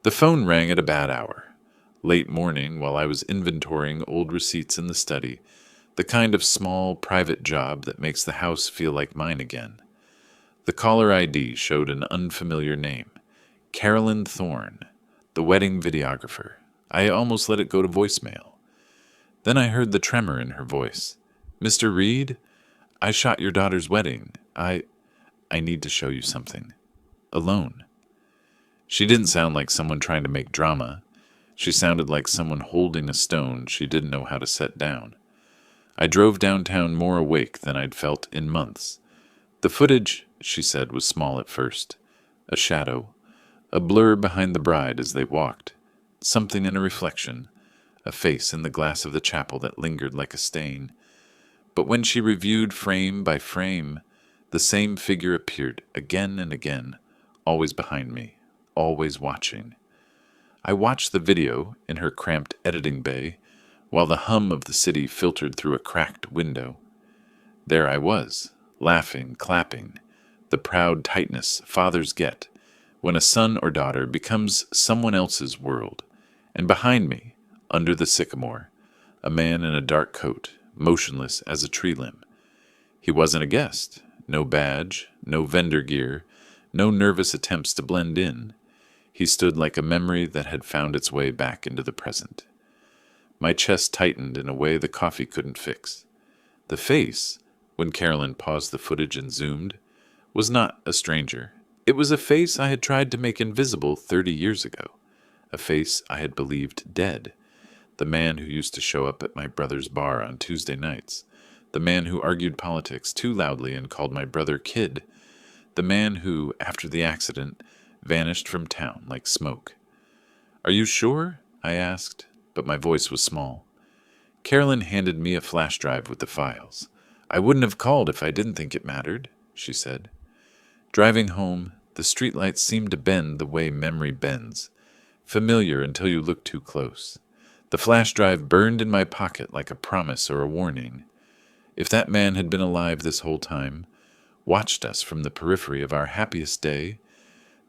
The phone rang at a bad hour. Late morning, while I was inventorying old receipts in the study, the kind of small, private job that makes the house feel like mine again. The caller ID showed an unfamiliar name. Carolyn Thorne, the wedding videographer. I almost let it go to voicemail. Then I heard the tremor in her voice. "Mr. Reed, I shot your daughter's wedding. I need to show you something. Alone." She didn't sound like someone trying to make drama. She sounded like someone holding a stone she didn't know how to set down. I drove downtown more awake than I'd felt in months. The footage, she said, was small at first. A shadow, a blur behind the bride as they walked, something in a reflection, a face in the glass of the chapel that lingered like a stain. But when she reviewed frame by frame, the same figure appeared again and again, always behind me, always watching. I watched the video in her cramped editing bay, while the hum of the city filtered through a cracked window. There I was, laughing, clapping, the proud tightness fathers get when a son or daughter becomes someone else's world. And behind me, under the sycamore, a man in a dark coat, motionless as a tree limb. He wasn't a guest, no badge, no vendor gear, no nervous attempts to blend in. He stood like a memory that had found its way back into the present. My chest tightened in a way the coffee couldn't fix. The face, when Carolyn paused the footage and zoomed, was not a stranger. It was a face I had tried to make invisible 30 years ago, a face I had believed dead. The man who used to show up at my brother's bar on Tuesday nights, the man who argued politics too loudly and called my brother kid, the man who, after the accident, vanished from town like smoke. "Are you sure?" I asked, but my voice was small. Carolyn handed me a flash drive with the files. "I wouldn't have called if I didn't think it mattered," she said. Driving home, the streetlights seemed to bend the way memory bends, familiar until you look too close. The flash drive burned in my pocket like a promise or a warning. If that man had been alive this whole time, watched us from the periphery of our happiest day,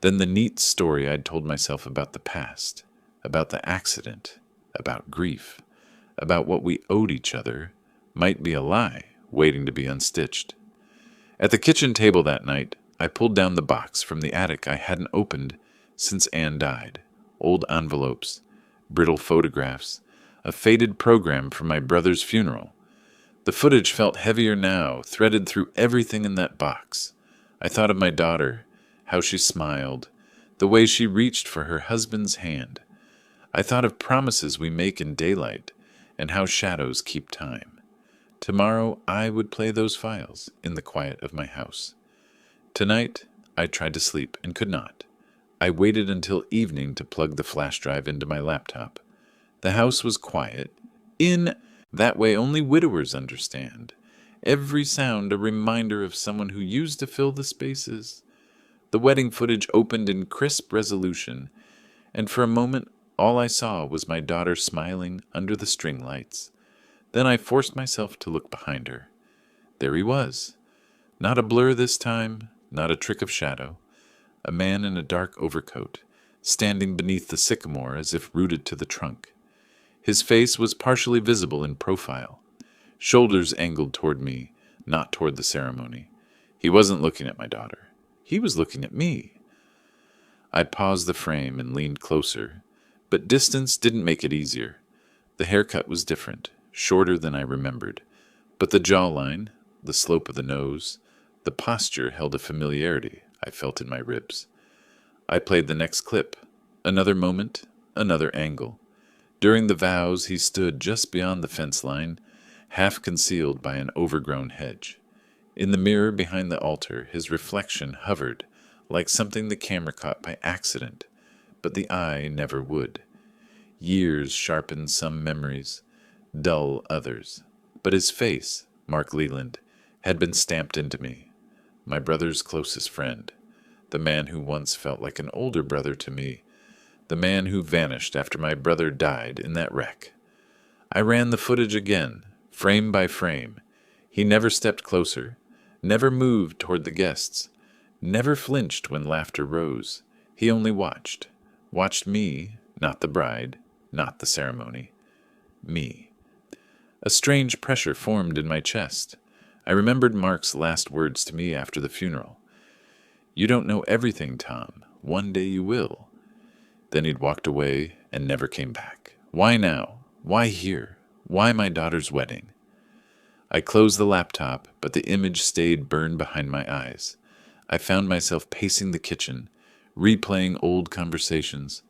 then the neat story I'd told myself about the past, about the accident, about grief, about what we owed each other, might be a lie waiting to be unstitched. At the kitchen table that night, I pulled down the box from the attic I hadn't opened since Anne died. Old envelopes, brittle photographs, a faded program from my brother's funeral. The footage felt heavier now, threaded through everything in that box. I thought of my daughter, how she smiled, the way she reached for her husband's hand. I thought of promises we make in daylight, and how shadows keep time. Tomorrow I would play those files in the quiet of my house. Tonight I tried to sleep and could not. I waited until evening to plug the flash drive into my laptop. The house was quiet. In that way only widowers understand. Every sound a reminder of someone who used to fill the spaces. The wedding footage opened in crisp resolution, and for a moment all I saw was my daughter smiling under the string lights. Then I forced myself to look behind her. There he was. Not a blur this time, not a trick of shadow. A man in a dark overcoat, standing beneath the sycamore as if rooted to the trunk. His face was partially visible in profile, shoulders angled toward me, not toward the ceremony. He wasn't looking at my daughter. He was looking at me. I paused the frame and leaned closer, but distance didn't make it easier. The haircut was different, shorter than I remembered, but the jawline, the slope of the nose, the posture held a familiarity I felt in my ribs. I played the next clip. Another moment, another angle. During the vows, he stood just beyond the fence line, half concealed by an overgrown hedge. In the mirror behind the altar, his reflection hovered, like something the camera caught by accident, but the eye never would. Years sharpened some memories, dull others. But his face, Mark Leland, had been stamped into me. My brother's closest friend, the man who once felt like an older brother to me, the man who vanished after my brother died in that wreck. I ran the footage again, frame by frame. He never stepped closer, never moved toward the guests, never flinched when laughter rose. He only watched watched me, not the bride, not the ceremony, me. A strange pressure formed in my chest. I remembered Mark's last words to me after the funeral. "You don't know everything, Tom. One day you will." Then he'd walked away and never came back. Why now? Why here? Why my daughter's wedding? I closed the laptop, but the image stayed burned behind my eyes. I found myself pacing the kitchen, replaying old conversations,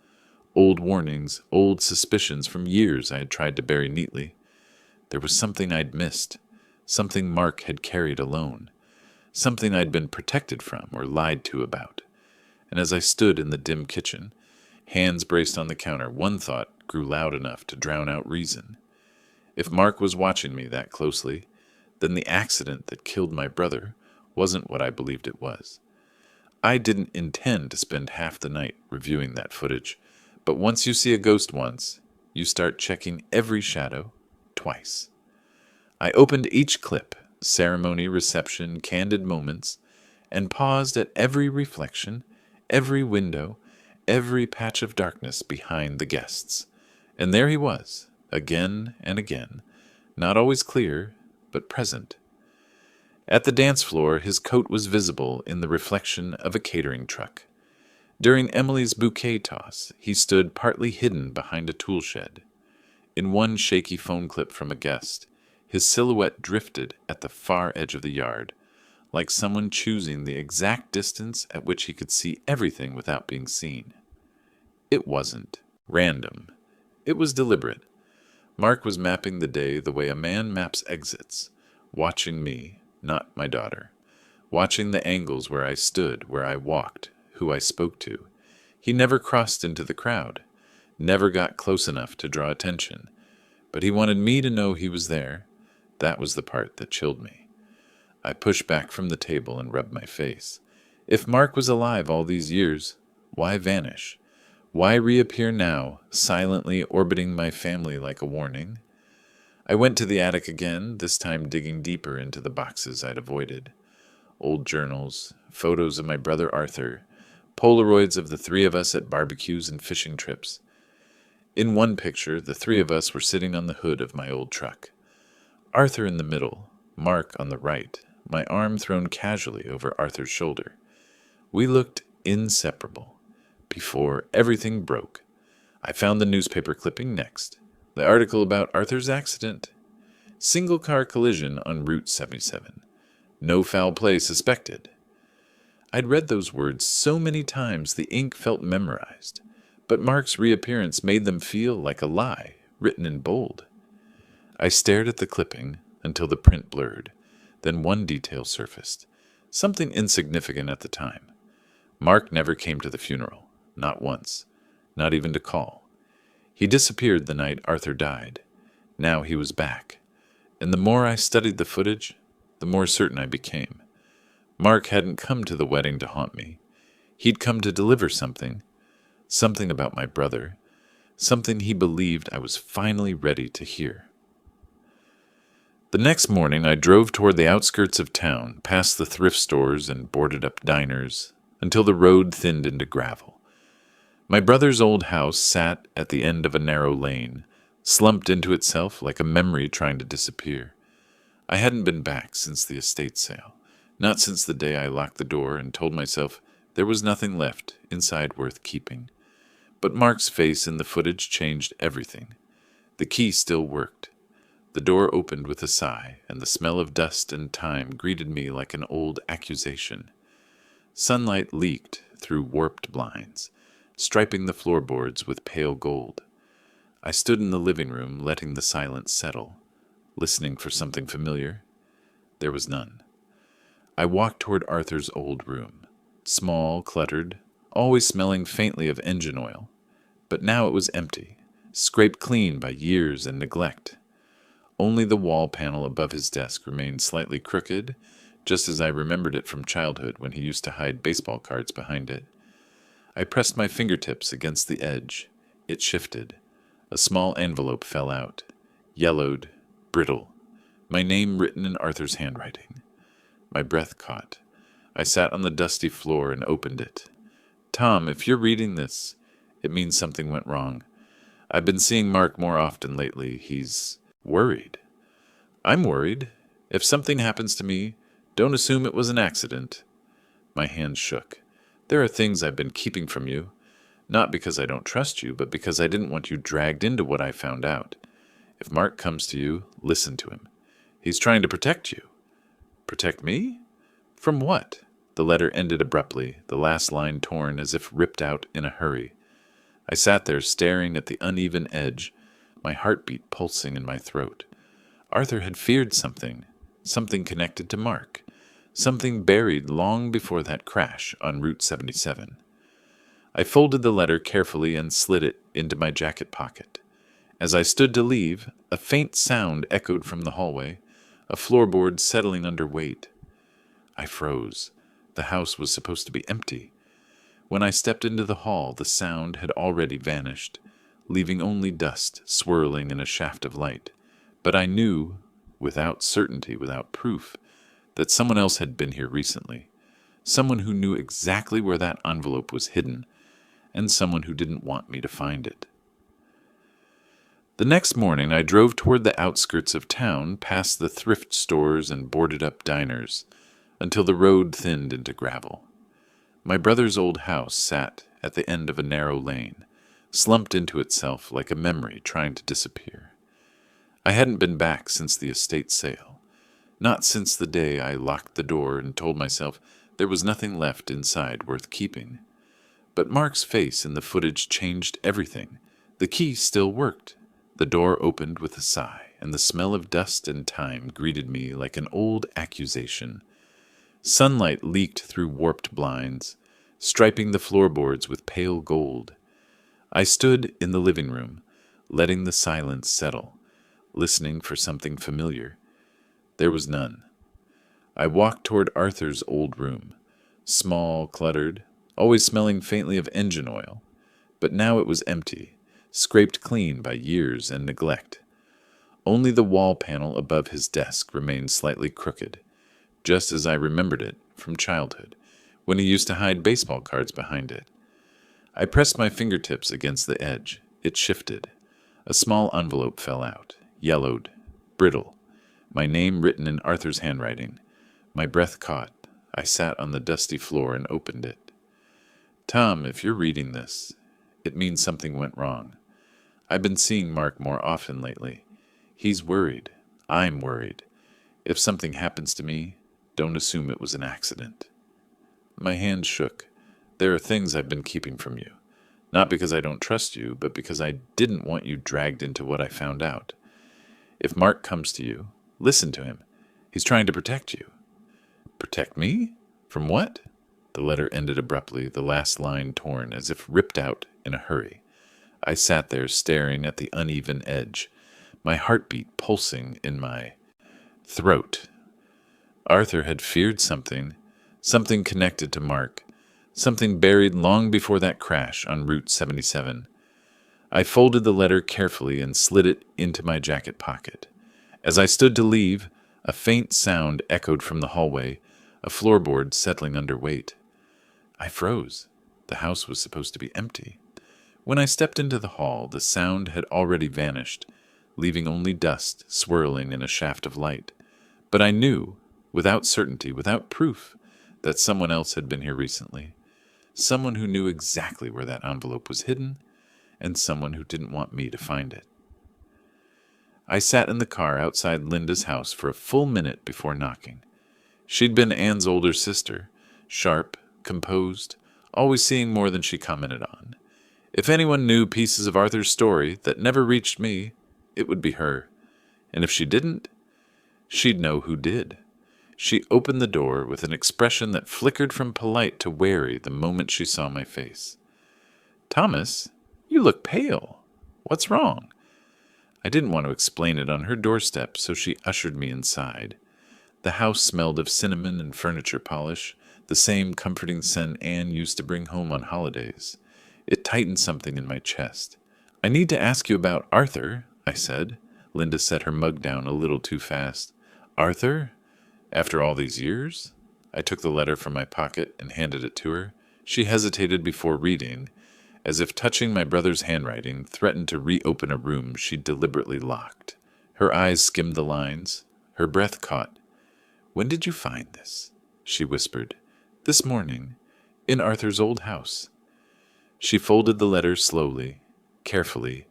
old warnings, old suspicions from years I had tried to bury neatly. There was something I'd missed, something Mark had carried alone, something I'd been protected from or lied to about. And as I stood in the dim kitchen, hands braced on the counter, one thought grew loud enough to drown out reason. If Mark was watching me that closely, then the accident that killed my brother wasn't what I believed it was. I didn't intend to spend half the night reviewing that footage, but once you see a ghost once, you start checking every shadow twice. I opened each clip, ceremony, reception, candid moments, and paused at every reflection, every window, every patch of darkness behind the guests. And there he was, again and again, not always clear, but present. At the dance floor, his coat was visible in the reflection of a catering truck. During Emily's bouquet toss, he stood partly hidden behind a tool shed. In one shaky phone clip from a guest, his silhouette drifted at the far edge of the yard, like someone choosing the exact distance at which he could see everything without being seen. It wasn't random. It was deliberate. Mark was mapping the day the way a man maps exits, watching me, not my daughter, watching the angles where I stood, where I walked, who I spoke to. He never crossed into the crowd, never got close enough to draw attention, but he wanted me to know he was there. That was the part that chilled me. I pushed back from the table and rubbed my face. If Mark was alive all these years, why vanish? Why reappear now, silently orbiting my family like a warning? I went to the attic again, this time digging deeper into the boxes I'd avoided. Old journals, photos of my brother Arthur, Polaroids of the three of us at barbecues and fishing trips. In one picture, the three of us were sitting on the hood of my old truck. Arthur in the middle, Mark on the right, my arm thrown casually over Arthur's shoulder. We looked inseparable. Before everything broke. I found the newspaper clipping next. The article about Arthur's accident. Single-car collision on Route 77. No foul play suspected. I'd read those words so many times the ink felt memorized, but Mark's reappearance made them feel like a lie, written in bold. I stared at the clipping until the print blurred. Then one detail surfaced, something insignificant at the time. Mark never came to the funeral. Not once, not even to call. He disappeared the night Arthur died. Now he was back. And the more I studied the footage, the more certain I became. Mark hadn't come to the wedding to haunt me. He'd come to deliver something about my brother, something he believed I was finally ready to hear. The next morning I drove toward the outskirts of town, past the thrift stores and boarded-up diners, until the road thinned into gravel. My brother's old house sat at the end of a narrow lane, slumped into itself like a memory trying to disappear. I hadn't been back since the estate sale, not since the day I locked the door and told myself there was nothing left inside worth keeping. But Mark's face in the footage changed everything. The key still worked. The door opened with a sigh, and the smell of dust and time greeted me like an old accusation. Sunlight leaked through warped blinds, striping the floorboards with pale gold. I stood in the living room, letting the silence settle, listening for something familiar. There was none. I walked toward Arthur's old room, small, cluttered, always smelling faintly of engine oil. But now it was empty, scraped clean by years and neglect. Only the wall panel above his desk remained slightly crooked, just as I remembered it from childhood when he used to hide baseball cards behind it. I pressed my fingertips against the edge. It shifted. A small envelope fell out, yellowed, brittle, my name written in Arthur's handwriting. My breath caught. I sat on the dusty floor and opened it. Tom, if you're reading this, It means something went wrong. I've been seeing Mark more often lately. He's worried. I'm worried. If something happens to me, don't assume it was an accident. My hands shook. There are things I've been keeping from you, not because I don't trust you, but because I didn't want you dragged into what I found out. If Mark comes to you, listen to him. He's trying to protect you. Protect me? From what? The letter ended abruptly, the last line torn as if ripped out in a hurry. I sat there staring at the uneven edge, my heartbeat pulsing in my throat. Arthur had feared something, something connected to Mark, something buried long before that crash on Route 77. I folded the letter carefully and slid it into my jacket pocket. As I stood to leave, a faint sound echoed from the hallway, a floorboard settling under weight. I froze. The house was supposed to be empty. When I stepped into the hall, the sound had already vanished, leaving only dust swirling in a shaft of light. But I knew, without certainty, without proof, that someone else had been here recently. Someone who knew exactly where that envelope was hidden, and someone who didn't want me to find it. The next morning, I drove toward the outskirts of town, past the thrift stores and boarded-up diners, until the road thinned into gravel. My brother's old house sat at the end of a narrow lane, slumped into itself like a memory trying to disappear. I hadn't been back since the estate sale, not since the day I locked the door and told myself there was nothing left inside worth keeping. But Mark's face in the footage changed everything. The key still worked. The door opened with a sigh, and the smell of dust and time greeted me like an old accusation. Sunlight leaked through warped blinds, striping the floorboards with pale gold. I stood in the living room, letting the silence settle, listening for something familiar. There was none. I walked toward Arthur's old room, small, cluttered, always smelling faintly of engine oil, but now it was empty, scraped clean by years and neglect. Only the wall panel above his desk remained slightly crooked, just as I remembered it from childhood, when he used to hide baseball cards behind it. I pressed my fingertips against the edge. It shifted. A small envelope fell out, yellowed, brittle, my name written in Arthur's handwriting. My breath caught. I sat on the dusty floor and opened it. Tom, if you're reading this, it means something went wrong. I've been seeing Mark more often lately. He's worried. I'm worried. If something happens to me, don't assume it was an accident. My hand shook. There are things I've been keeping from you. Not because I don't trust you, but because I didn't want you dragged into what I found out. If Mark comes to you, listen to him. He's trying to protect you. Protect me? From what? The letter ended abruptly, the last line torn, as if ripped out in a hurry. I sat there staring at the uneven edge, my heartbeat pulsing in my throat. Arthur had feared something, something connected to Mark, something buried long before that crash on Route 77. I folded the letter carefully and slid it into my jacket pocket. As I stood to leave, a faint sound echoed from the hallway, a floorboard settling under weight. I froze. The house was supposed to be empty. When I stepped into the hall, the sound had already vanished, leaving only dust swirling in a shaft of light. But I knew, without certainty, without proof, that someone else had been here recently. Someone who knew exactly where that envelope was hidden, and someone who didn't want me to find it. I sat in the car outside Linda's house for a full minute before knocking. She'd been Anne's older sister, sharp, composed, always seeing more than she commented on. If anyone knew pieces of Arthur's story that never reached me, it would be her. And if she didn't, she'd know who did. She opened the door with an expression that flickered from polite to wary the moment she saw my face. Thomas, you look pale. What's wrong? I didn't want to explain it on her doorstep, so she ushered me inside. The house smelled of cinnamon and furniture polish, the same comforting scent Anne used to bring home on holidays. It tightened something in my chest. I need to ask you about Arthur, I said. Linda set her mug down a little too fast. Arthur? After all these years? I took the letter from my pocket and handed it to her. She hesitated before reading. as if touching my brother's handwriting threatened to reopen a room she'd deliberately locked. Her eyes skimmed the lines. Her breath caught. "When did you find this?" she whispered. "This morning, in Arthur's old house." She folded the letter slowly, carefully,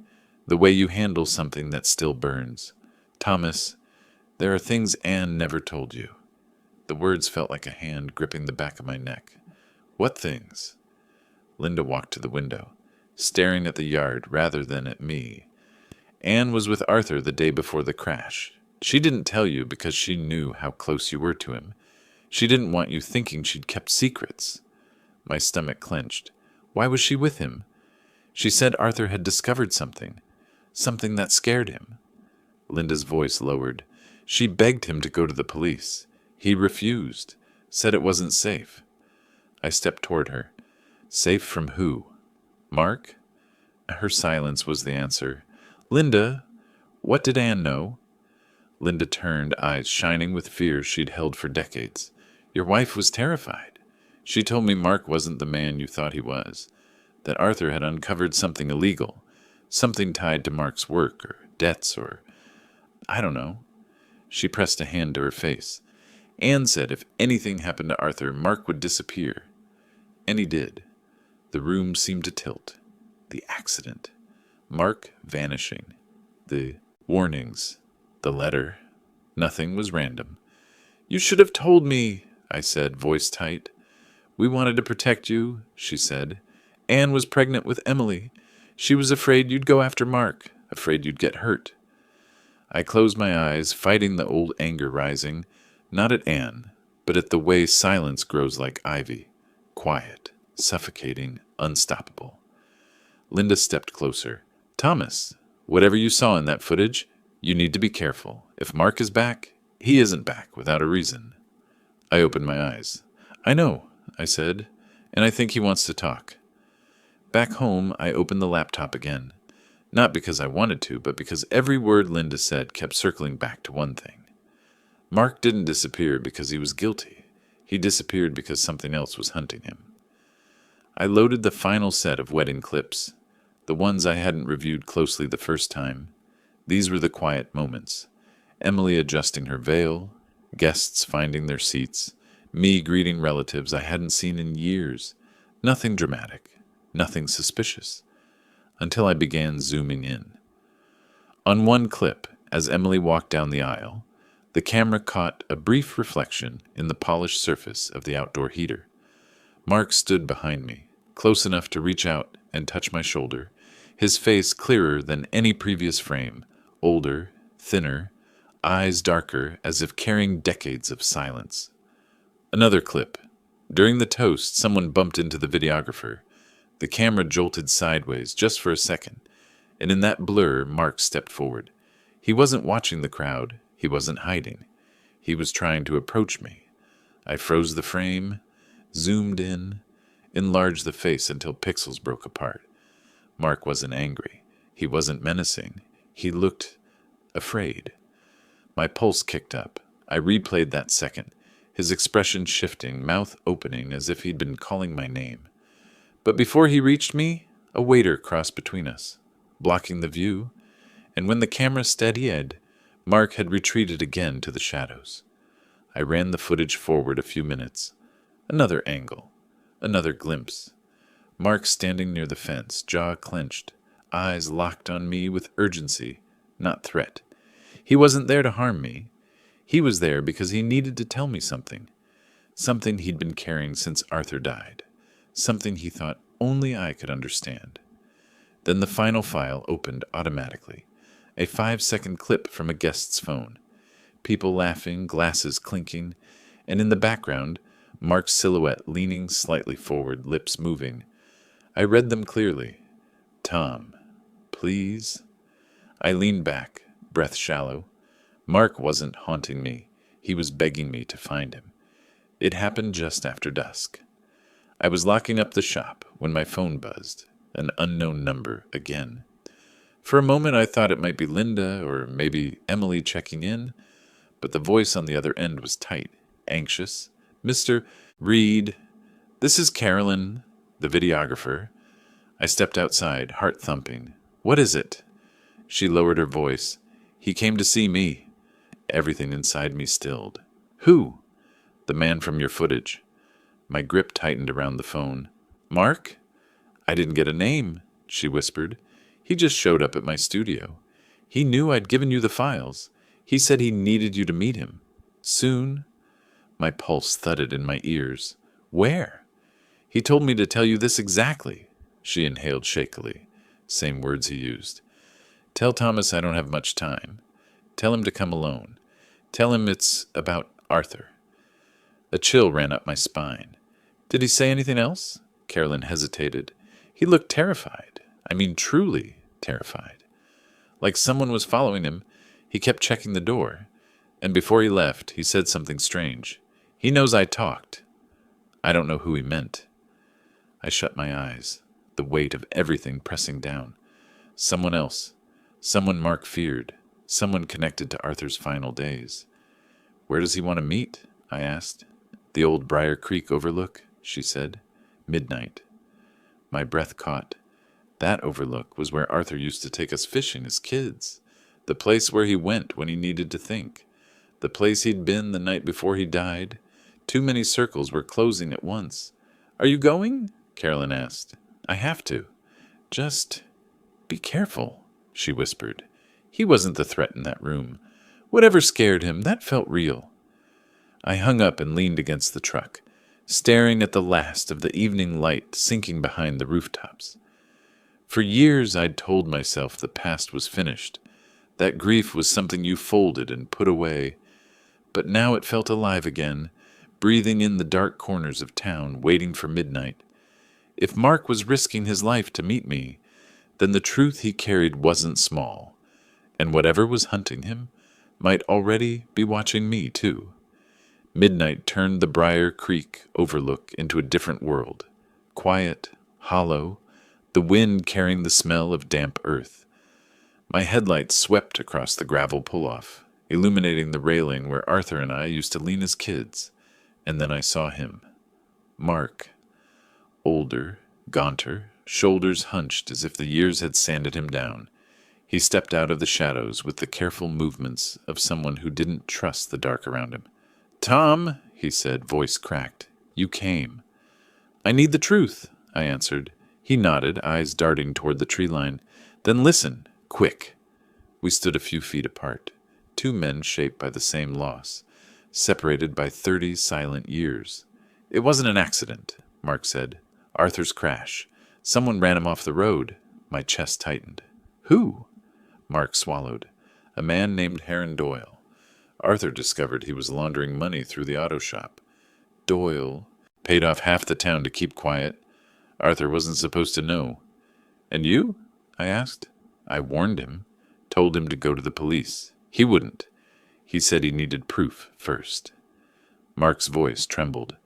the way you handle something that still burns. "Thomas, there are things Anne never told you." The words felt like a hand gripping the back of my neck. "What things?" Linda walked to the window, staring at the yard rather than at me. "Anne was with Arthur the day before the crash. She didn't tell you because she knew how close you were to him. She didn't want you thinking she'd kept secrets." My stomach clenched. Why was she with him? She said Arthur had discovered something that scared him. Linda's voice lowered. She begged him to go to the police. He refused, said it wasn't safe. I stepped toward her. Safe from who? Mark? Her silence was the answer. "Linda, what did Anne know?" Linda turned, eyes shining with fear she'd held for decades. "Your wife was terrified. She told me Mark wasn't the man you thought he was, that Arthur had uncovered something illegal, something tied to Mark's work or debts or I don't know." She pressed a hand to her face. "Anne said if anything happened to Arthur, Mark would disappear." And he did. The room seemed to tilt. The accident. Mark vanishing. The warnings. The letter. Nothing was random. "You should have told me," I said, voice tight. "We wanted to protect you," she said. "Anne was pregnant with Emily. She was afraid you'd go after Mark, afraid you'd get hurt." I closed my eyes, fighting the old anger rising, not at Anne, but at the way silence grows like ivy, quiet, suffocating, unstoppable. Linda stepped closer. "Thomas, whatever you saw in that footage, you need to be careful. If Mark is back, he isn't back without a reason." I opened my eyes. "I know," I said, "and I think he wants to talk." Back home, I opened the laptop again. Not because I wanted to, but because every word Linda said kept circling back to one thing. Mark didn't disappear because he was guilty. He disappeared because something else was hunting him. I loaded the final set of wedding clips, the ones I hadn't reviewed closely the first time. These were the quiet moments. Emily adjusting her veil, guests finding their seats, me greeting relatives I hadn't seen in years. Nothing dramatic, nothing suspicious. Until I began zooming in. On one clip, as Emily walked down the aisle, the camera caught a brief reflection in the polished surface of the outdoor heater. Mark stood behind me, close enough to reach out and touch my shoulder, his face clearer than any previous frame, older, thinner, eyes darker as if carrying decades of silence. Another clip. During the toast, someone bumped into the videographer. The camera jolted sideways just for a second, and in that blur, Mark stepped forward. He wasn't watching the crowd. He wasn't hiding. He was trying to approach me. I froze the frame, zoomed in, enlarged the face until pixels broke apart. Mark wasn't angry. He wasn't menacing. He looked afraid. My pulse kicked up. I replayed that second, his expression shifting, mouth opening as if he'd been calling my name. But before he reached me, a waiter crossed between us, blocking the view, and when the camera steadied, Mark had retreated again to the shadows. I ran the footage forward a few minutes. Another angle, another glimpse. Mark standing near the fence, jaw clenched, eyes locked on me with urgency, not threat. He wasn't there to harm me. He was there because he needed to tell me something. Something he'd been carrying since Arthur died. Something he thought only I could understand. Then the final file opened automatically. A 5-second clip from a guest's phone. People laughing, glasses clinking, and in the background, Mark's silhouette leaning slightly forward, lips moving. I read them clearly. "Tom, please." I leaned back, breath shallow. Mark wasn't haunting me. He was begging me to find him. It happened just after dusk. I was locking up the shop when my phone buzzed, an unknown number again. For a moment I thought it might be Linda or maybe Emily checking in, but the voice on the other end was tight, anxious. "Mr. Reed, this is Carolyn, the videographer. I stepped outside, heart thumping. "What is it?" She lowered her voice. "He came to see me." Everything inside me stilled. "Who?" "The man from your footage." My grip tightened around the phone. "Mark?" "I didn't get a name," she whispered. "He just showed up at my studio. He knew I'd given you the files. He said he needed you to meet him. Soon." My pulse thudded in my ears. "Where?" "He told me to tell you this exactly." She inhaled shakily. Same words he used. "Tell Thomas I don't have much time. Tell him to come alone. Tell him it's about Arthur." A chill ran up my spine. "Did he say anything else?" Carolyn hesitated. "He looked terrified. I mean, truly terrified. Like someone was following him. He kept checking the door. And before he left, he said something strange. He knows I talked. I don't know who he meant." I shut my eyes, the weight of everything pressing down. Someone else. Someone Mark feared. Someone connected to Arthur's final days. "Where does he want to meet?" I asked. "The old Briar Creek overlook," she said. "Midnight." My breath caught. That overlook was where Arthur used to take us fishing as kids. The place where he went when he needed to think. The place he'd been the night before he died. Too many circles were closing at once. "Are you going?" Carolyn asked. "I have to." "Just be careful," she whispered. He wasn't the threat in that room. Whatever scared him, that felt real. I hung up and leaned against the truck, staring at the last of the evening light sinking behind the rooftops. For years I'd told myself the past was finished, that grief was something you folded and put away. But now it felt alive again, breathing in the dark corners of town, waiting for midnight. If Mark was risking his life to meet me, then the truth he carried wasn't small, and whatever was hunting him might already be watching me too. Midnight turned the Briar Creek overlook into a different world, quiet, hollow, the wind carrying the smell of damp earth. My headlights swept across the gravel pull-off, illuminating the railing where Arthur and I used to lean as kids, and then I saw him. Mark. Older, gaunter, shoulders hunched as if the years had sanded him down. He stepped out of the shadows with the careful movements of someone who didn't trust the dark around him. "Tom," he said, voice cracked. "You came." "I need the truth," I answered. He nodded, eyes darting toward the tree line. "Then listen, quick." We stood a few feet apart, two men shaped by the same loss, separated by 30 silent years. "It wasn't an accident," Mark said. "Arthur's crash. Someone ran him off the road." My chest tightened. "Who?" Mark swallowed. "A man named Heron Doyle. Arthur discovered he was laundering money through the auto shop. Doyle paid off half the town to keep quiet. Arthur wasn't supposed to know." "And you?" I asked. "I warned him. Told him to go to the police. He wouldn't. He said he needed proof first." Mark's voice trembled.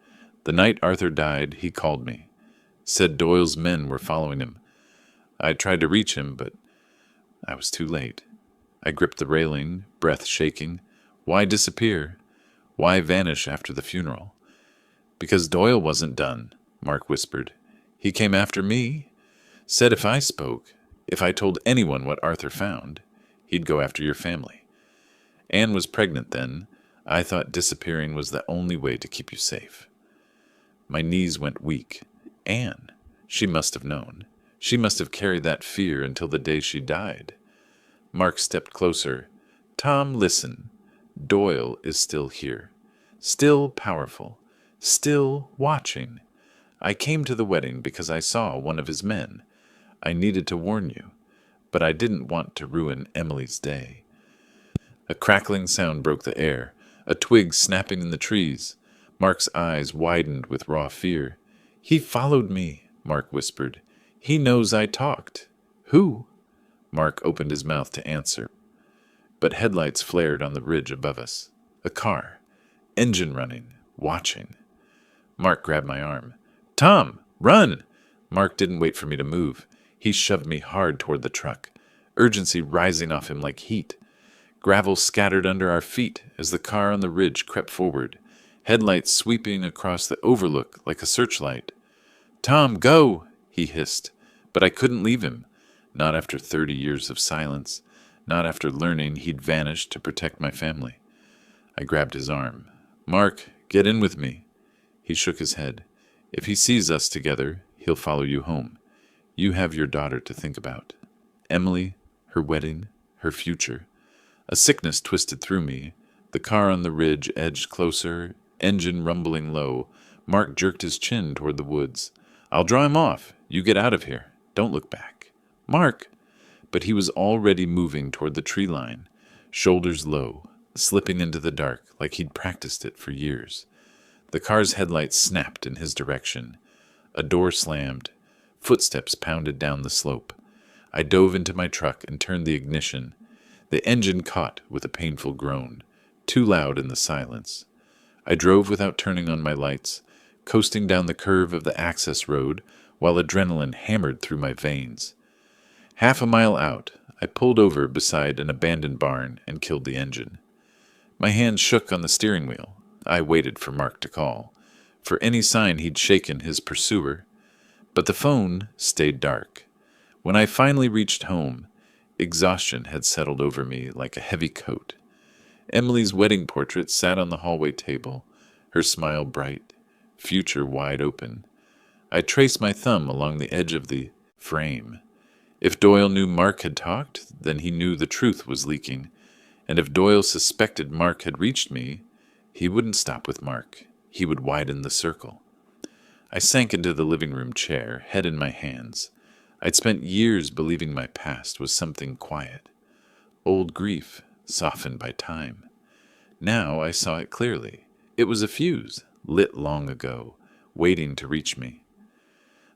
"The night Arthur died, he called me. Said Doyle's men were following him. I tried to reach him, but I was too late." I gripped the railing, breath shaking. Why disappear? Why vanish after the funeral? "Because Doyle wasn't done," Mark whispered. "He came after me. Said if I spoke, if I told anyone what Arthur found, he'd go after your family. Anne was pregnant then. I thought disappearing was the only way to keep you safe." My knees went weak. Anne. She must have known. She must have carried that fear until the day she died. Mark stepped closer. "Tom, listen. Doyle is still here. Still powerful. Still watching. I came to the wedding because I saw one of his men. I needed to warn you, but I didn't want to ruin Emily's day." A crackling sound broke the air, a twig snapping in the trees. Mark's eyes widened with raw fear. "He followed me," Mark whispered. "He knows I talked." "Who?" Mark opened his mouth to answer, but headlights flared on the ridge above us. A car. Engine running. Watching. Mark grabbed my arm. "Tom, run!" Mark didn't wait for me to move. He shoved me hard toward the truck, urgency rising off him like heat. Gravel scattered under our feet as the car on the ridge crept forward, headlights sweeping across the overlook like a searchlight. "Tom, go!" he hissed, But I couldn't leave him, not after 30 years of silence, not after learning he'd vanished to protect my family. I grabbed his arm. "Mark, get in with me." He shook his head. "If he sees us together, he'll follow you home. You have your daughter to think about. Emily, her wedding, her future." A sickness twisted through me. The car on the ridge edged closer, engine rumbling low. Mark jerked his chin toward the woods. "I'll draw him off. You get out of here. Don't look back." "Mark!" But he was already moving toward the tree line, shoulders low, slipping into the dark like he'd practiced it for years. The car's headlights snapped in his direction. A door slammed. Footsteps pounded down the slope. I dove into my truck and turned the ignition. The engine caught with a painful groan, too loud in the silence. I drove without turning on my lights, coasting down the curve of the access road while adrenaline hammered through my veins. Half a mile out, I pulled over beside an abandoned barn and killed the engine. My hands shook on the steering wheel. I waited for Mark to call, for any sign he'd shaken his pursuer. But the phone stayed dark. When I finally reached home, exhaustion had settled over me like a heavy coat. Emily's wedding portrait sat on the hallway table, her smile bright, future wide open. I traced my thumb along the edge of the frame. If Doyle knew Mark had talked, then he knew the truth was leaking. And if Doyle suspected Mark had reached me, he wouldn't stop with Mark. He would widen the circle. I sank into the living room chair, head in my hands. I'd spent years believing my past was something quiet. Old grief, softened by time. Now I saw it clearly. It was a fuse, lit long ago, waiting to reach me.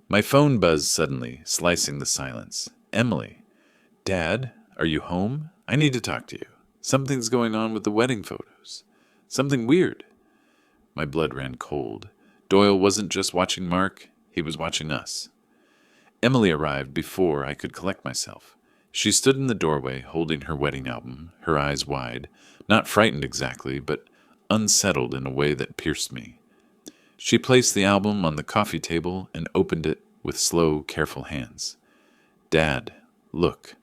My phone buzzed suddenly, slicing the silence. "Emily." "Dad, are you home? I need to talk to you. Something's going on with the wedding photos. Something weird." My blood ran cold. Doyle wasn't just watching Mark, he was watching us. Emily arrived before I could collect myself. She stood in the doorway, holding her wedding album, her eyes wide, not frightened exactly, but unsettled in a way that pierced me. She placed the album on the coffee table and opened it with slow, careful hands. "Dad, look."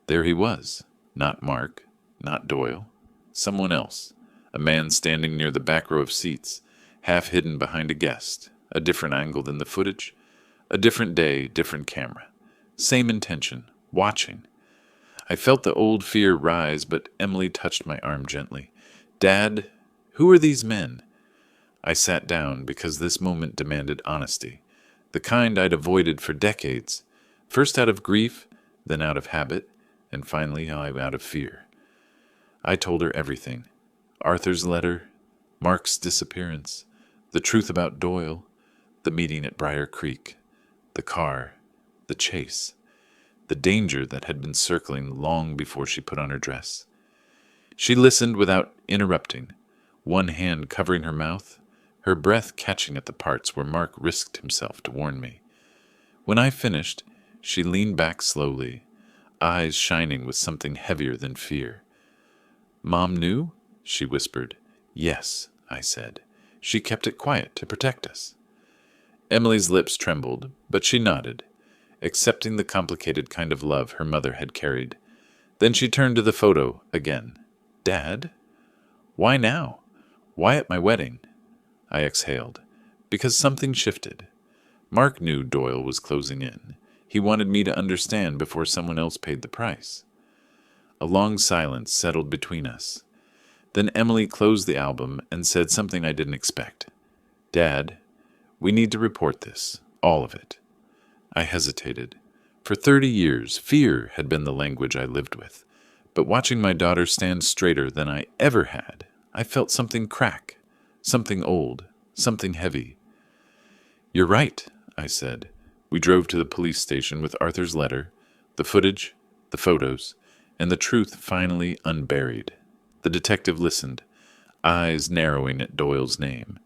There he was. Not Mark, not Doyle. Someone else. A man standing near the back row of seats, half hidden behind a guest. A different angle than the footage. A different day, different camera. Same intention. Watching. I felt the old fear rise, but Emily touched my arm gently. "Dad, who are these men?" I sat down because this moment demanded honesty. The kind I'd avoided for decades. First out of grief, then out of habit, and finally out of fear. I told her everything. Arthur's letter, Mark's disappearance, the truth about Doyle, the meeting at Briar Creek, the car, the chase, the danger that had been circling long before she put on her dress. She listened without interrupting, one hand covering her mouth, her breath catching at the parts where Mark risked himself to warn me. When I finished, she leaned back slowly, eyes shining with something heavier than fear. "Mom knew?" she whispered. "Yes," I said. "She kept it quiet to protect us." Emily's lips trembled, but she nodded, accepting the complicated kind of love her mother had carried. Then she turned to the photo again. "Dad? Why now? Why at my wedding?" I exhaled. Because something shifted. Mark knew Doyle was closing in. He wanted me to understand before someone else paid the price. A long silence settled between us. Then Emily closed the album and said something I didn't expect. "Dad, we need to report this, all of it." I hesitated. For 30 years, fear had been the language I lived with. But watching my daughter stand straighter than I ever had, I felt something crack, something old, something heavy. "You're right," I said. We drove to the police station with Arthur's letter, the footage, the photos, and the truth finally unburied. The detective listened, eyes narrowing at Doyle's name.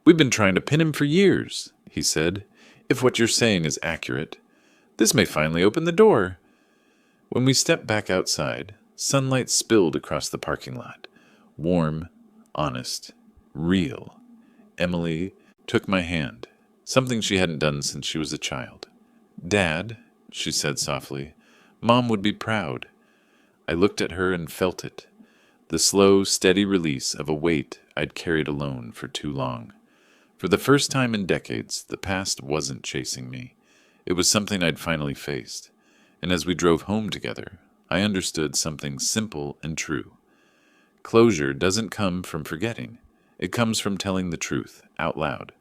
"We've been trying to pin him for years," he said. "If what you're saying is accurate, this may finally open the door." When we stepped back outside, sunlight spilled across the parking lot. Warm, honest, real. Emily took my hand, something she hadn't done since she was a child. Dad, she said softly, Mom would be proud. I looked at her and felt it, the slow, steady release of a weight I'd carried alone for too long. For the first time in decades, the past wasn't chasing me. It was something I'd finally faced. And as we drove home together, I understood something simple and true. Closure doesn't come from forgetting. It comes from telling the truth out loud.